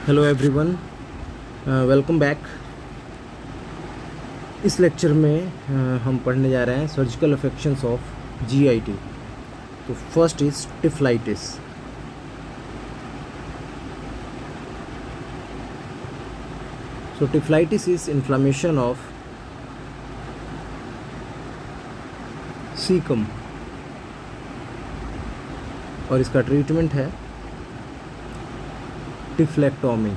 Hello everyone, welcome back. इस lecture में हम पढ़ने जा रहे हैं सर्जिकल अफेक्शंस ऑफ जीआईटी। तो first is typhlitis. So typhlitis is inflammation of caecum और इसका ट्रीटमेंट है टिफ्लेक्टोमी।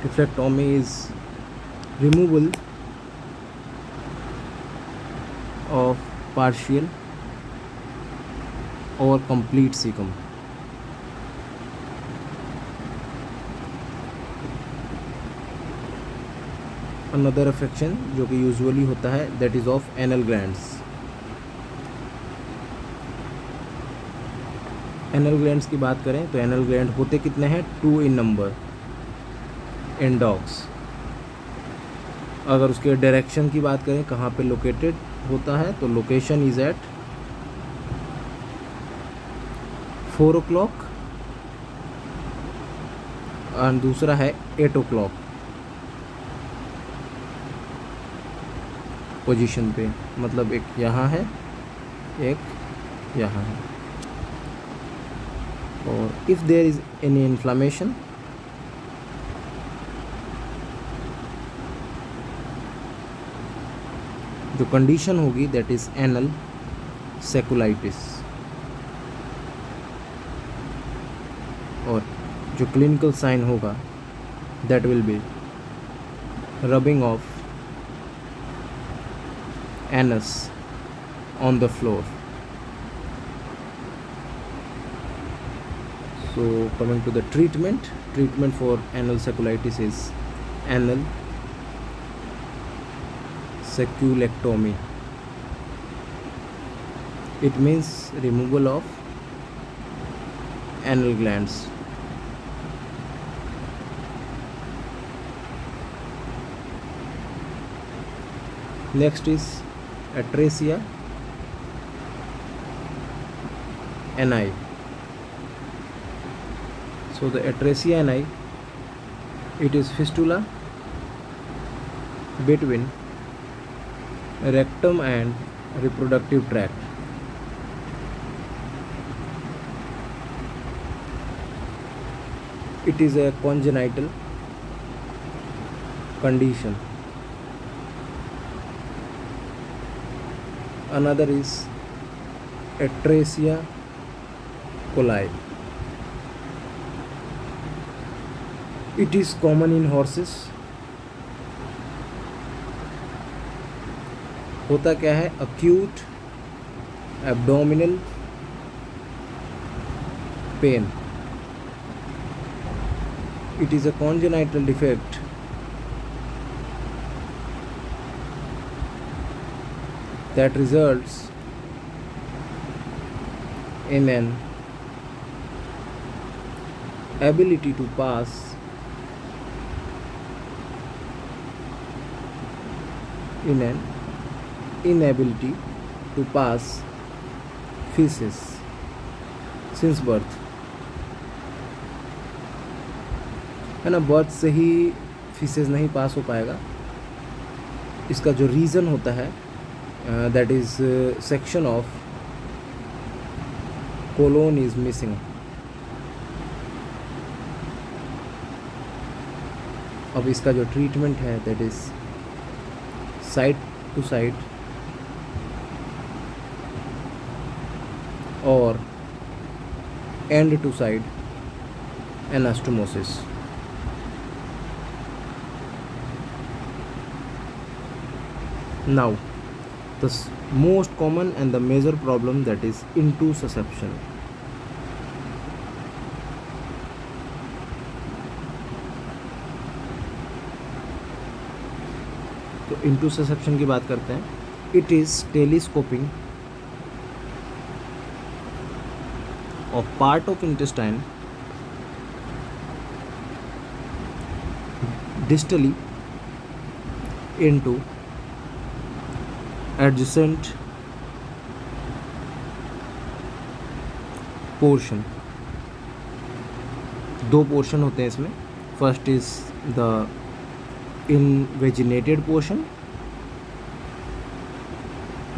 Tiflectomy is removal of partial or complete cecum. Another affection जो कि यूजुअली होता है that is of anal glands. Anal glands की बात करें तो एनल ग्लैंड होते कितने हैं? 2 इन नंबर इन डॉग्स। अगर उसके डायरेक्शन की बात करें कहाँ पे लोकेटेड होता है तो लोकेशन इज एट 4 o'clock और दूसरा है 8 o'clock पोजीशन पे। मतलब एक यहाँ है, एक यहाँ है। और if there is any inflammation जो कंडीशन होगी दैट इज़ एनल सेकुलाइटिस। और जो क्लिनिकल साइन होगा that will be rubbing of anus on the floor. So coming to the treatment for anal seculitis is anal seculectomy. It means removal of anal glands. Next is atresia ani. So the atresia ani, it is fistula between rectum and reproductive tract. It is a congenital condition. Another is atresia coli. It is common in horses. होता क्या है? acute abdominal pain. It is a congenital defect that results in an ability to pass inability to pass feces since birth. है ना, birth से ही faeces नहीं पास हो पाएगा। इसका जो रीज़न होता है that is section of colon is missing. अब इसका जो ट्रीटमेंट है that is side to side और end to side anastomosis. Now the most common and the major problem that is intussusception. तो इंटूससेप्शन की बात करते हैं। It is telescoping of part of intestine distally into adjacent portion दो portion होते हैं इसमें. फर्स्ट इज द इनवेजिनेटेड पोर्शन,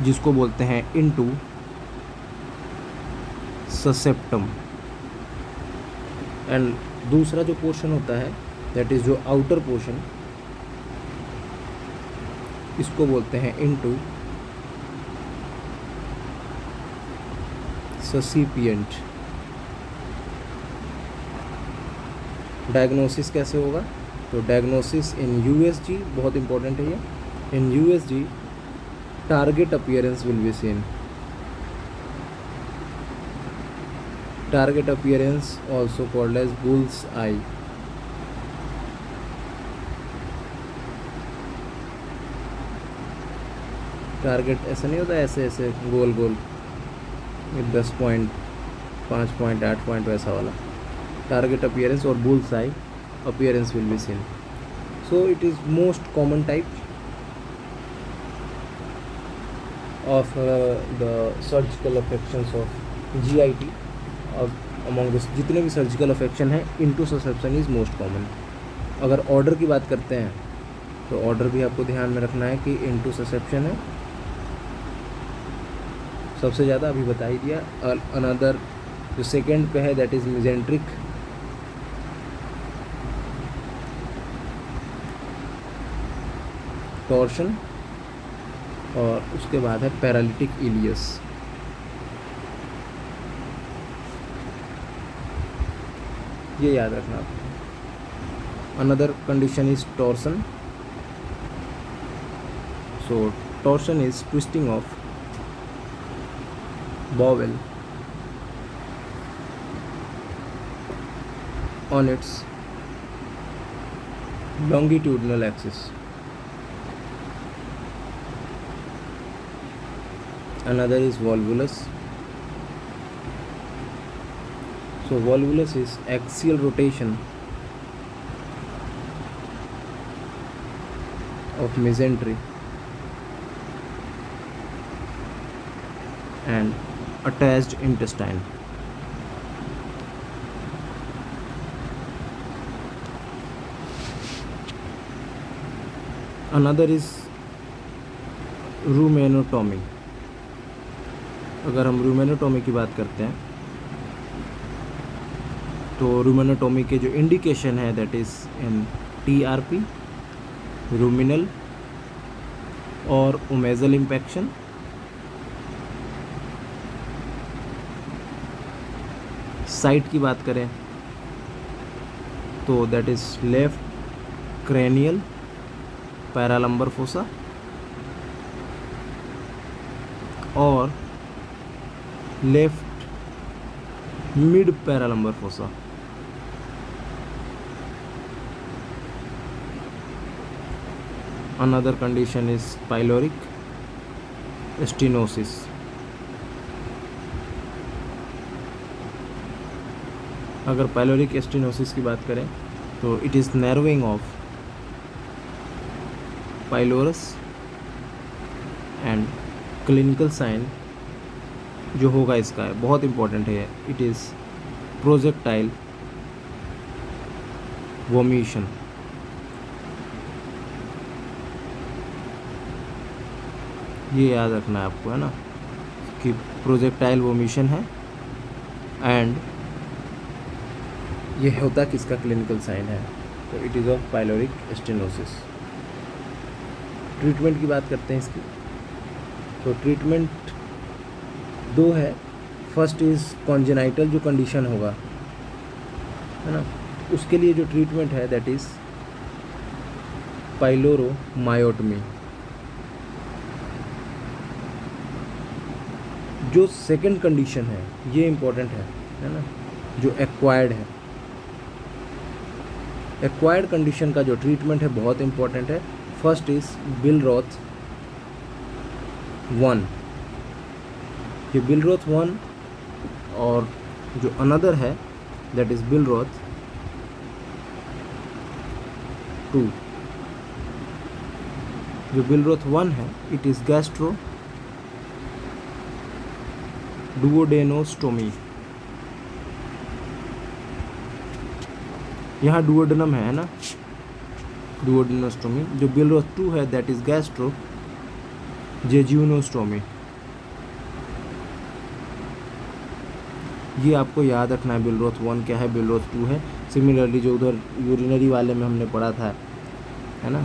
जिसको बोलते हैं इनटू ससेप्टम, एंड दूसरा जो पोर्शन होता है दैट इज जो आउटर पोर्शन, इसको बोलते हैं इनटू ससिपिएंट. डायग्नोसिस कैसे होगा? तो डायग्नोसिस इन यूएसजी बहुत इंपॉर्टेंट है ये. In USG target appearance will be seen. Target appearance also called as bull's eye. Target ऐसा नहीं होता ऐसे ऐसे गोल गोल 10 पॉइंट 5 पॉइंट 8 पॉइंट वैसा वाला. टारगेट अपीयरेंस और bull's eye appearance will be seen. So it is most common type of the surgical affections of GIT. और among this जितने भी सर्जिकल अफेक्शन हैं into susception is most common. अगर order की बात करते हैं तो ऑर्डर भी आपको ध्यान में रखना है कि इंटू ससेप्शन है सबसे ज़्यादा, अभी बता ही दिया. अनदर जो सेकेंड पे है दैट इज़ मिजेंट्रिक, टॉर्शन, और उसके बाद है पैरालिटिक इलियस. ये याद रखना आपको. Another condition is torsion. So torsion is twisting of bowel on its longitudinal axis. Another is volvulus. So volvulus is axial rotation of mesentery and attached intestine. Another is rumenotomy. अगर हम रूमेनोटोमी की बात करते हैं तो रूमेनोटोमी के जो इंडिकेशन है that is in TRP, ruminal और ओमेजल इम्पैक्शन. साइट की बात करें तो that is left cranial paralumbar fossa और left mid paralumbar fossa. Another condition is pyloric stenosis. अगर पाइलोरिक स्टेनोसिस की बात करें तो it is narrowing of pylorus and clinical sign जो होगा इसका है बहुत इम्पोर्टेंट है. It is projectile vomition. ये याद रखना है आपको, है ना, कि प्रोजेक्टाइल वोमिशन है एंड ये होता किसका क्लिनिकल साइन है. तो it is of pyloric stenosis. Treatment की बात करते हैं इसकी. तो ट्रीटमेंट दो है. फर्स्ट इज़ कॉन्जेनाइटल जो कंडीशन होगा, है ना, उसके लिए जो ट्रीटमेंट है दैट इज़ पाइलोरोमायोटमी. जो सेकंड कंडीशन है ये इम्पोर्टेंट है ना, जो एक्वायर्ड है. एक्वायर्ड कंडीशन का जो ट्रीटमेंट है बहुत इम्पोर्टेंट है. First is Billroth 1. ये बिलरॉथ 1 और जो अनदर है दैट इज़ बिलरॉथ 2. जो बिलरॉथ 1 है इट इज़ गैस्ट्रो डुओडेनोस्टोमी. यहाँ डुओडेनम है ना, डुओडेनोस्टोमी। जो बिलरोथ 2 है दैट इज गैस्ट्रो जेजुनोस्टोमी। ये आपको याद रखना है, बिलरोथ 1 क्या है, बिलरोथ 2 है। सिमिलरली जो उधर यूरिनरी वाले में हमने पढ़ा था, है ना,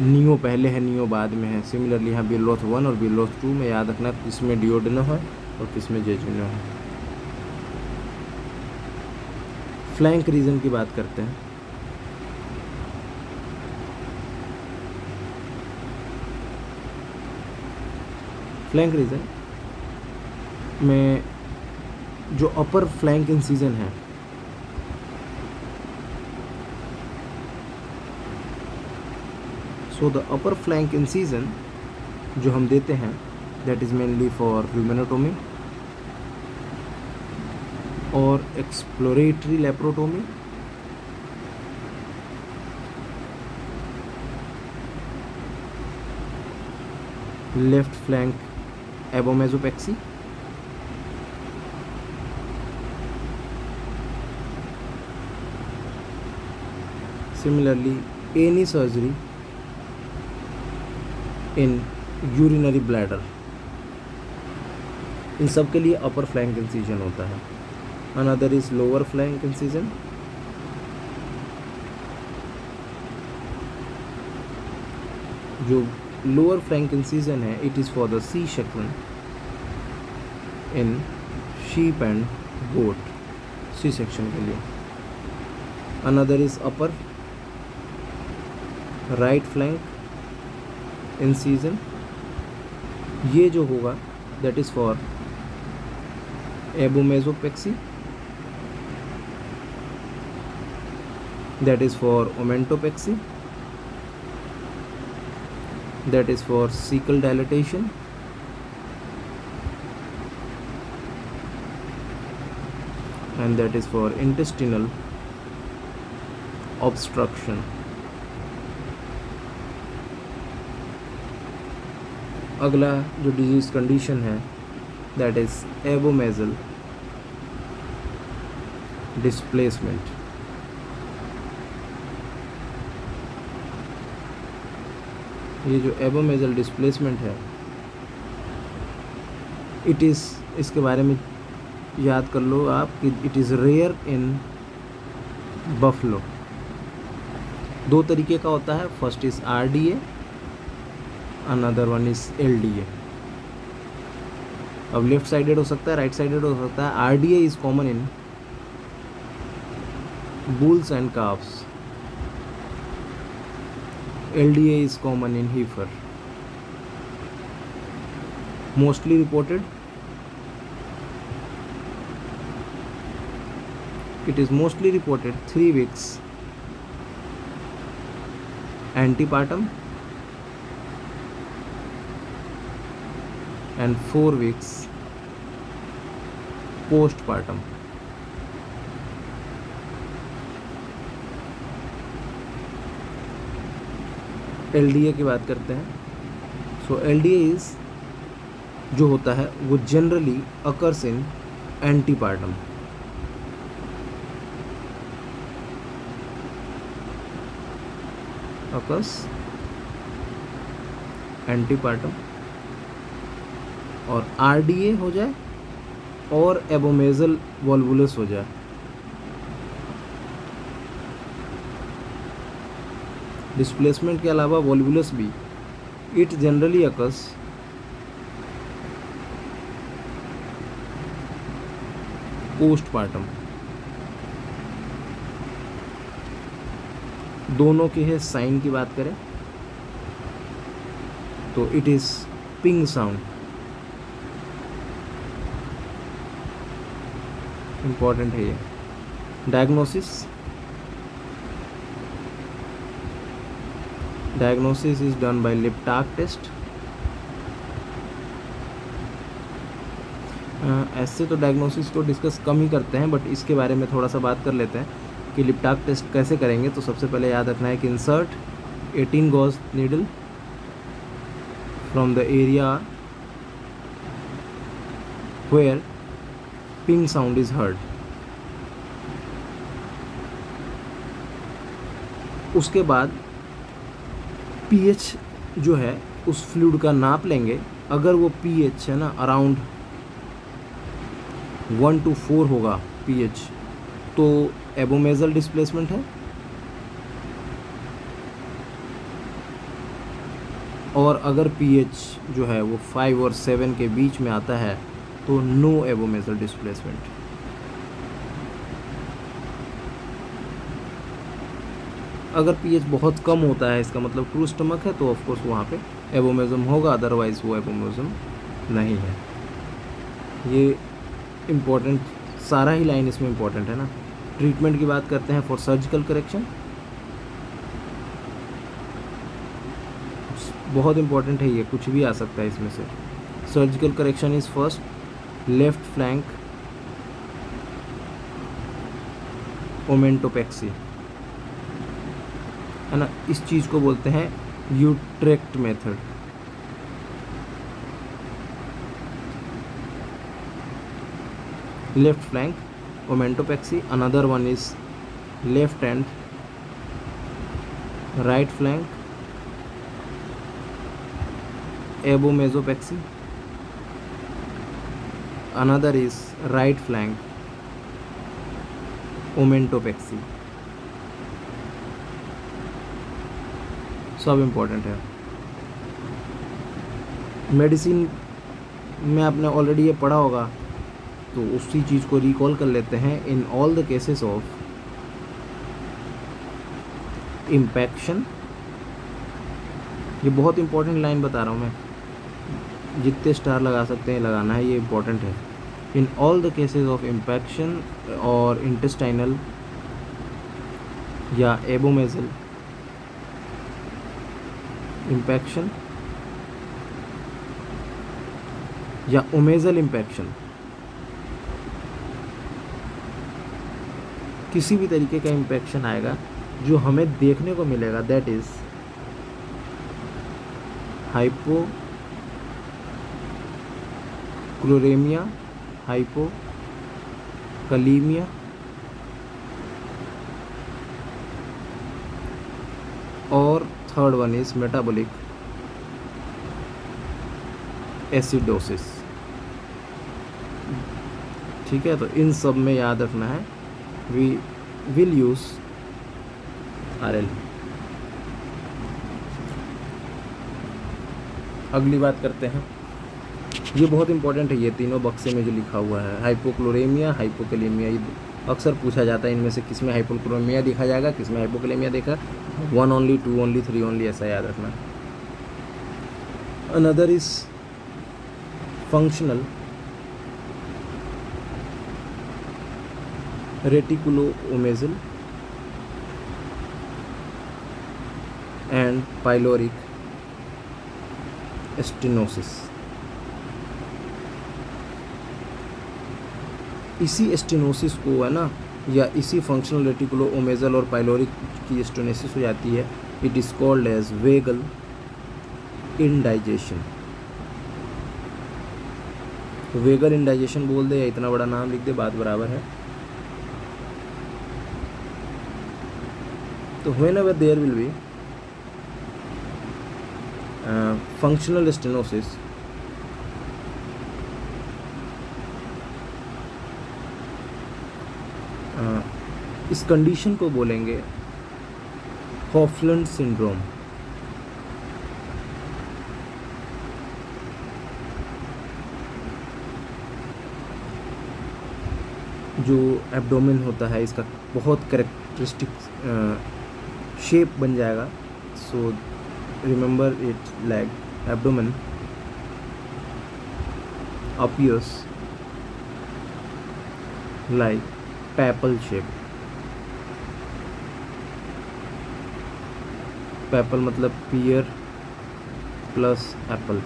नियो पहले है नियो बाद में है। सिमिलरली यहाँ बिलरोथ 1 और बिलरोथ 2 में याद रखना किसमें डिओडेनो है और किसमें जेजुनो है। फ्लैंक रीजन की बात करते हैं। फ्लैंक रीजन में जो अपर फ्लैंक इंसिजन है, so the upper flank incision जो हम देते हैं that is mainly for rumenotomy और exploratory laparotomy, left flank abomasopexy, similarly any surgery in urinary bladder, इन सब के लिए अपर फ्लैंक इंसिजन होता है। Another is lower flank incision, जो लोअर फ्लैंक इंसिजन है it is for the C section in sheep and goat, C section के लिए। Another is upper right flank incision, ये जो होगा that is for abomasopexy, that is for omentopexy, that is for cecal dilatation, and that is for intestinal obstruction. अगला जो disease condition है that is abomasal displacement. ये जो abomasal displacement है it is, इसके बारे में याद कर लो आप कि it is rare in buffalo. दो तरीके का होता है, first is RDA, another one is LDA। अब लेफ्ट साइडेड हो सकता है, राइट साइडेड हो सकता है। RDA is common in bulls and calfs, LDA is common in heifer. Mostly reported, it is mostly reported 3 weeks antepartum and 4 weeks postpartum. LDA की बात करते हैं। सो LDA इज जो होता है वो generally occurs in antepartum. Occurs antepartum, और RDA हो जाए और एबोमेसल वॉल्वुलस हो जाए। डिस्प्लेसमेंट के अलावा वॉल्वुलस भी, इट जनरली अकर्स पोस्टपार्टम। दोनों के है साइन की बात करें तो it is ping sound, important है ये। Diagnosis is done by Liptak test. ऐसे तो डायग्नोसिस को डिस्कस कम ही करते हैं, बट इसके बारे में थोड़ा सा बात कर लेते हैं कि लिप्टाक टेस्ट कैसे करेंगे। तो सबसे पहले याद रखना है कि insert 18 gauge needle from the area where ping sound is heard. उसके बाद पीएच जो है उस फ्लूइड का नाप लेंगे। अगर वो पीएच है ना अराउंड 1 to 4 होगा पीएच, तो एबोमेजल डिस्प्लेसमेंट है। और अगर पीएच जो है वो 5 और 7 के बीच में आता है तो नो एबोमेजल डिस्प्लेसमेंट। अगर पीएच बहुत कम होता है, इसका मतलब ट्रू स्टमक है, तो ऑफ कोर्स वहाँ पे एबोमेज़म होगा, अदरवाइज़ वो एबोमेज़म नहीं है। ये इम्पोर्टेंट, सारा ही लाइन इसमें इम्पोर्टेंट है ना। ट्रीटमेंट की बात करते हैं फॉर सर्जिकल करेक्शन, बहुत इम्पोर्टेंट है ये, कुछ भी आ सकता है इसमें से। Surgical correction is first left flank omentopexy, है ना। इस चीज़ को बोलते हैं Utrecht method. Left flank omentopexy, another one is left hand right flank abomasopexy, another is right flank omentopexy. सब इम्पोर्टेंट है। मेडिसिन में आपने ऑलरेडी ये पढ़ा होगा, तो उसी चीज़ को रिकॉल कर लेते हैं। In all the cases of impaction, ये बहुत इंपॉर्टेंट लाइन बता रहा हूँ मैं, जितने स्टार लगा सकते हैं लगाना है, ये इम्पोर्टेंट है। In all the cases of impaction और इंटेस्टाइनल या एबोमेजल इम्पैक्शन या ओमेजल इम्पैक्शन, किसी भी तरीके का इम्पैक्शन आएगा जो हमें देखने को मिलेगा, दैट इज हाइपोक्लोरेमिया, हाइपोकलीमिया और third one is metabolic acidosis. ठीक है, तो इन सब में याद रखना है, वी विल यूज RL। अगली बात करते हैं, ये बहुत इंपॉर्टेंट है, ये तीनों बक्से में जो लिखा हुआ है, हाइपोक्लोरेमिया, हाइपोकलीमिया, ये अक्सर पूछा जाता है इनमें से किस में हाइपोक्लोरेमिया देखा जाएगा, किस में हाइपोकलीमिया देखा, 1 ओनली, 2 ओनली, 3 ओनली, ऐसा याद रखना। Another is functional reticuloomasal and pyloric stenosis. इसी स्टेनोसिस को, है ना, या इसी फंक्शनल रेटिकुलोमेजल और पाइलोरिक की स्टेनोसिस हो जाती है, it is called as vagal indigestion. Vagal indigestion बोल दे या इतना बड़ा नाम लिख दे, बात बराबर है। तो whenever there will be functional stenosis, इस कंडीशन को बोलेंगे हॉफलैंड सिंड्रोम। जो एब्डोमेन होता है इसका बहुत कैरेक्टरिस्टिक शेप बन जाएगा, so remember it like abdomen appears like papal shape। PayPal मतलब पियर प्लस एप्पल,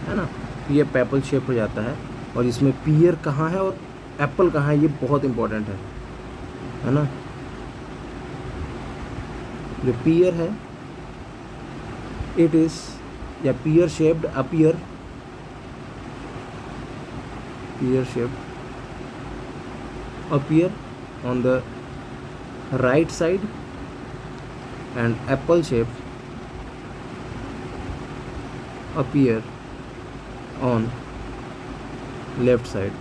है ना, ये पैपल शेप हो जाता है। और इसमें पियर कहाँ है और एप्पल कहाँ है, ये बहुत इंपॉर्टेंट है ना। जो पियर है, इट इज या pear shaped appear, pear shaped appear on the right side and Apple shape appear on left side.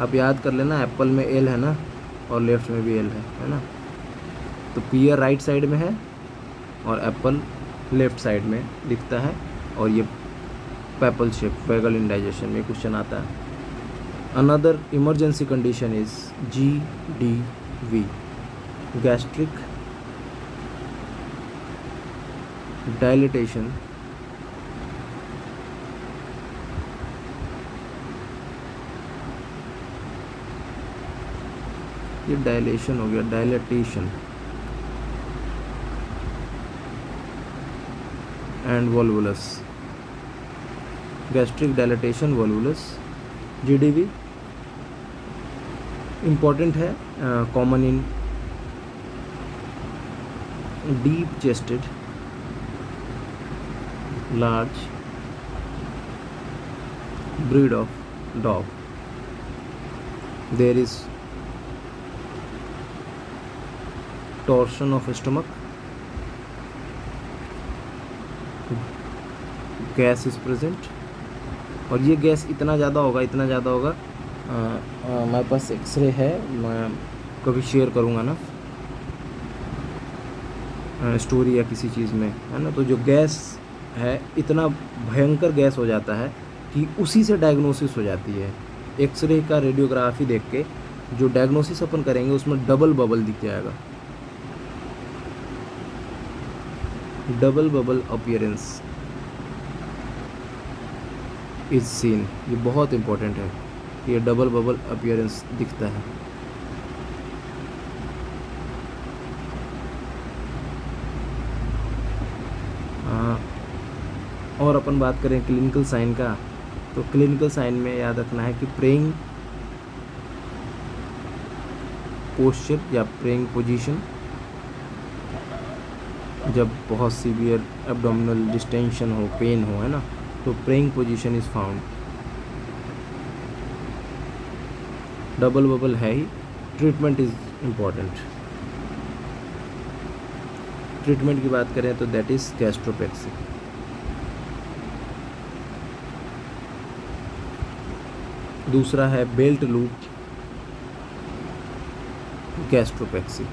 आप याद कर लेना, एप्पल में एल है ना, और लेफ्ट में भी एल है ना। तो पियर राइट साइड में है और एप्पल लेफ्ट साइड में दिखता है। और ये पैपल शेप वैगल इंडाइजेशन में क्वेश्चन आता है। Another emergency condition is GDV, gastric dilatation ये डायलेशन हो गया, dilatation and volvulus, gastric dilatation volvulus. GDV important है, common in deep chested large breed of dog. There is torsion of stomach, gas is present. और ये gas इतना ज़्यादा होगा मेरे पास एक्सरे है, मैं कभी शेयर करूँगा ना स्टोरी या किसी चीज़ में, है ना। तो जो गैस है इतना भयंकर गैस हो जाता है कि उसी से डायग्नोसिस हो जाती है। एक्सरे का रेडियोग्राफी देख के जो डायग्नोसिस अपन करेंगे उसमें डबल बबल दिख जाएगा, double bubble appearance is seen. ये बहुत इंपॉर्टेंट है, ये डबल बबल अपीयरेंस दिखता है। और अपन बात करें क्लिनिकल साइन का, तो क्लिनिकल साइन में याद रखना है कि प्रेइंग पोस्चर या प्रेइंग पोजीशन, जब बहुत सीवियर एब्डोमिनल डिस्टेंशन हो, पेन हो, है ना, तो praying position is found. Double bubble है ही। Treatment is important. ट्रीटमेंट की बात करें तो दैट इज गैस्ट्रोपेक्सी। दूसरा है बेल्ट लूप गैस्ट्रोपेक्सी।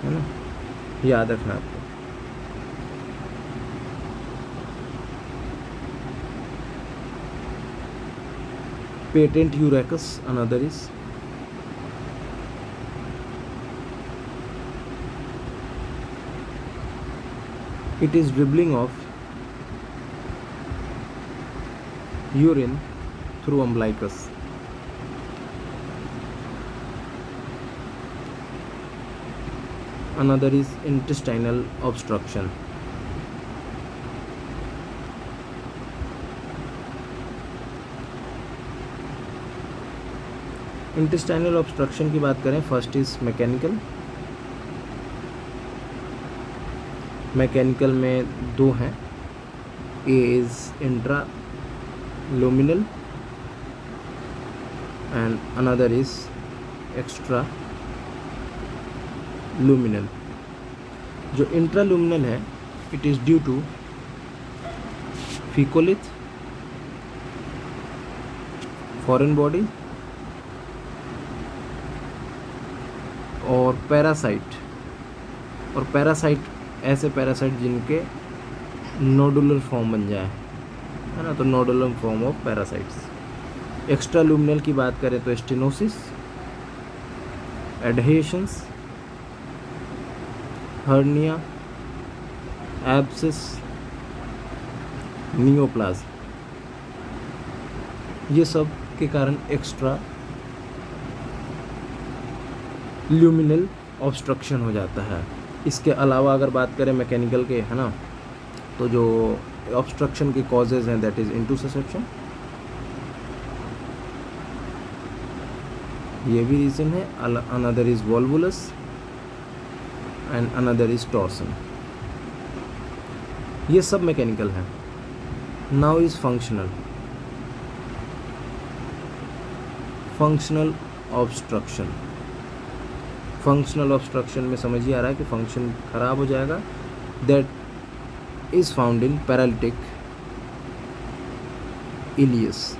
है ना, याद रखना आपको। Patent urachus another is it is dribbling of urine through umbilicus. Another is intestinal obstruction. Intestinal obstruction की बात करें, फर्स्ट इज मैकेनिकल। मैकेनिकल में दो हैं, A is intra luminal and another is extra luminal. जो इंट्रा लुमिनल है it is due to fecolith, foreign body और parasite. और पैरासाइट ऐसे पैरासाइट जिनके नोडुलर फॉर्म बन जाए, है ना, तो nodular form of parasites. Extra luminal की बात करें तो stenosis, adhesions, hernia, abscess, neoplasm, ये सब के कारण एक्स्ट्रा ल्यूमिनल ऑब्स्ट्रक्शन हो जाता है। इसके अलावा अगर बात करें मैकेनिकल के, है ना, तो जो ऑब्स्ट्रक्शन के कॉजेज हैं दैट इज इंटूससेप्शन, ये भी रीज़न है। Another is volvulus and another is torsion. ये सब मैकेनिकल हैं। Now is functional. Functional obstruction functional obstruction में समझिए आ रहा है कि फंक्शन खराब हो जाएगा, that is found in paralytic ileus,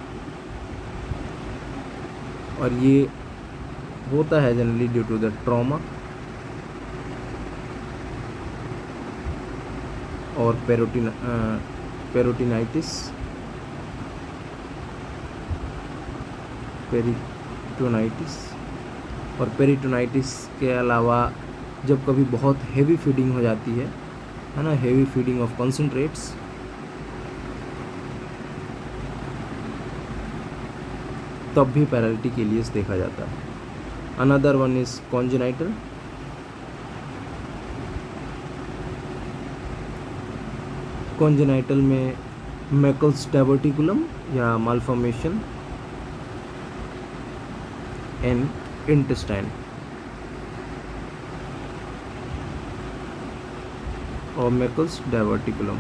और ये होता है generally due to the trauma और पेरिटोनाइटिस और पेरिटोनाइटिस के अलावा जब कभी बहुत हेवी फीडिंग हो जाती है ना, हेवी फीडिंग ऑफ कंसंट्रेट्स, तब भी पैरालिटिक इलियस देखा जाता है। Another one is congenital, congenital में मैकल्स डायवर्टिकुलम या मालफॉर्मेशन इन इंटेस्टाइन और मैकल्स डायवर्टिकुलम,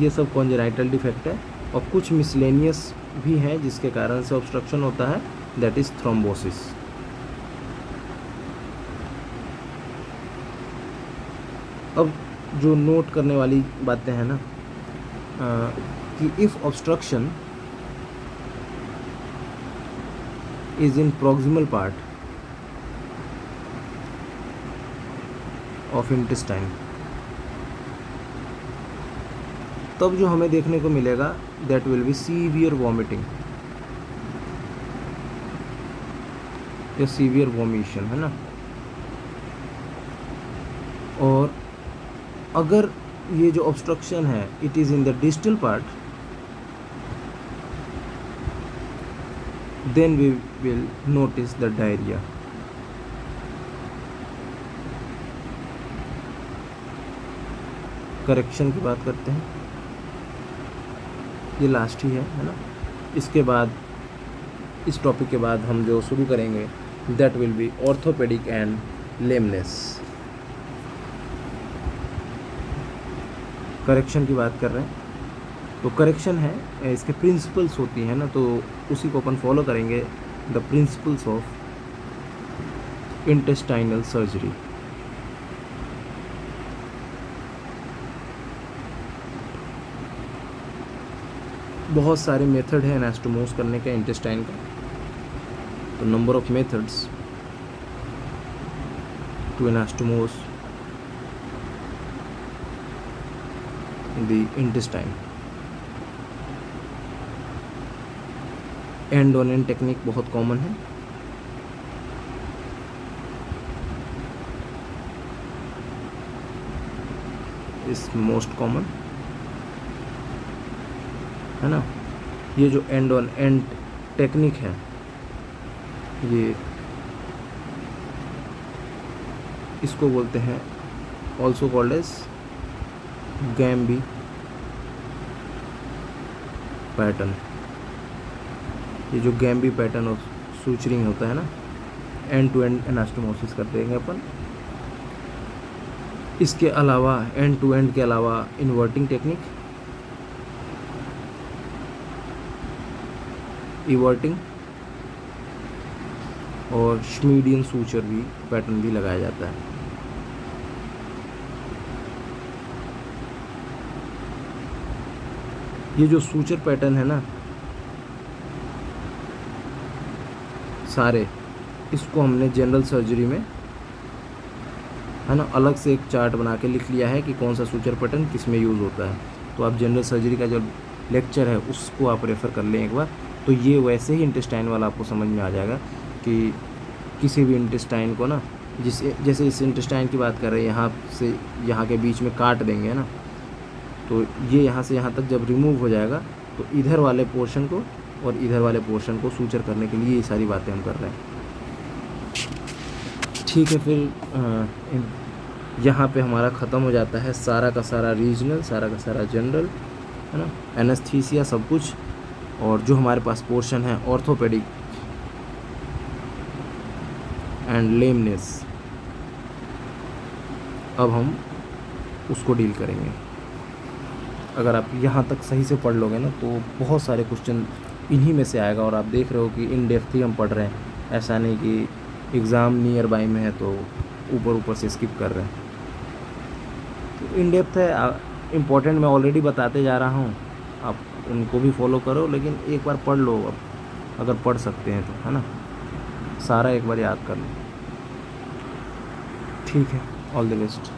ये सब कॉन्जेनाइटल डिफेक्ट है। और कुछ मिसलेनियस भी हैं जिसके कारण से ऑब्स्ट्रक्शन होता है, दैट इज थ्रोम्बोसिस। अब जो नोट करने वाली बातें हैं ना, कि if obstruction is in proximal part of intestine, तब जो हमें देखने को मिलेगा that will be severe vomiting या सीवियर वॉमिशन, है ना। और अगर ये जो ऑब्स्ट्रक्शन है it is in the distal part, then we will notice the diarrhoea. Correction की बात करते हैं, ये लास्ट ही है ना। इसके बाद इस टॉपिक के बाद हम जो शुरू करेंगे that will be orthopaedic and lameness. Correction की बात कर रहे हैं, तो करेक्शन है, इसके प्रिंसिपल्स होती हैं ना, तो उसी को अपन फॉलो करेंगे, the principles of intestinal surgery. बहुत सारे मेथड हैं एनास्टोमोस करने के इंटेस्टाइन का, तो number of methods to anastomose the intestine. End on end technique बहुत कॉमन है, इज मोस्ट कॉमन, है ना। ये जो एंड ऑन एंड टेक्निक है ये इसको बोलते हैं ऑल्सो कॉल्ड एज गैम्बी पैटर्न। ये जो गैम्बी पैटर्न ऑफ सूचरिंग होता है ना, एंड टू एंड एनास्टोमोसिस कर देंगे अपन। इसके अलावा एंड टू एंड के अलावा इन्वर्टिंग टेक्निक, इवर्टिंग और श्मीडियन सूचर भी पैटर्न भी लगाया जाता है। ये जो सूचर पैटर्न है ना सारे, इसको हमने जनरल सर्जरी में, है ना, अलग से एक चार्ट बना के लिख लिया है कि कौन सा सूचर पैटर्न किस में यूज़ होता है। तो आप जनरल सर्जरी का जो लेक्चर है उसको आप रेफ़र कर लें एक बार, तो ये वैसे ही इंटेस्टाइन वाला आपको समझ में आ जाएगा कि किसी भी इंटेस्टाइन को ना, जैसे इस इंटेस्टाइन की बात कर रहे हैं, यहाँ से यहाँ के बीच में काट देंगे, है ना, तो ये यहाँ से यहाँ तक जब रिमूव हो जाएगा तो इधर वाले पोर्शन को और इधर वाले पोर्शन को सूचर करने के लिए ये सारी बातें हम कर रहे हैं। ठीक है, फिर यहाँ पे हमारा ख़त्म हो जाता है सारा का सारा रीजनल, सारा का सारा जनरल, है ना, एनेस्थीसिया सब कुछ। और जो हमारे पास पोर्शन है ऑर्थोपेडिक एंड लेमनेस, अब हम उसको डील करेंगे। अगर आप यहाँ तक सही से पढ़ लोगे ना तो बहुत सारे क्वेश्चन इन्हीं में से आएगा, और आप देख रहे हो कि इन डेप्थ ही हम पढ़ रहे हैं, ऐसा नहीं कि एग्ज़ाम नियर बाय में है तो ऊपर ऊपर से स्किप कर रहे हैं। तो इन डेप्थ है, इम्पोर्टेंट मैं ऑलरेडी बताते जा रहा हूँ, आप उनको भी फॉलो करो, लेकिन एक बार पढ़ लो अब, अगर पढ़ सकते हैं तो, है ना, सारा एक बार याद कर लो। ठीक है, ऑल द बेस्ट।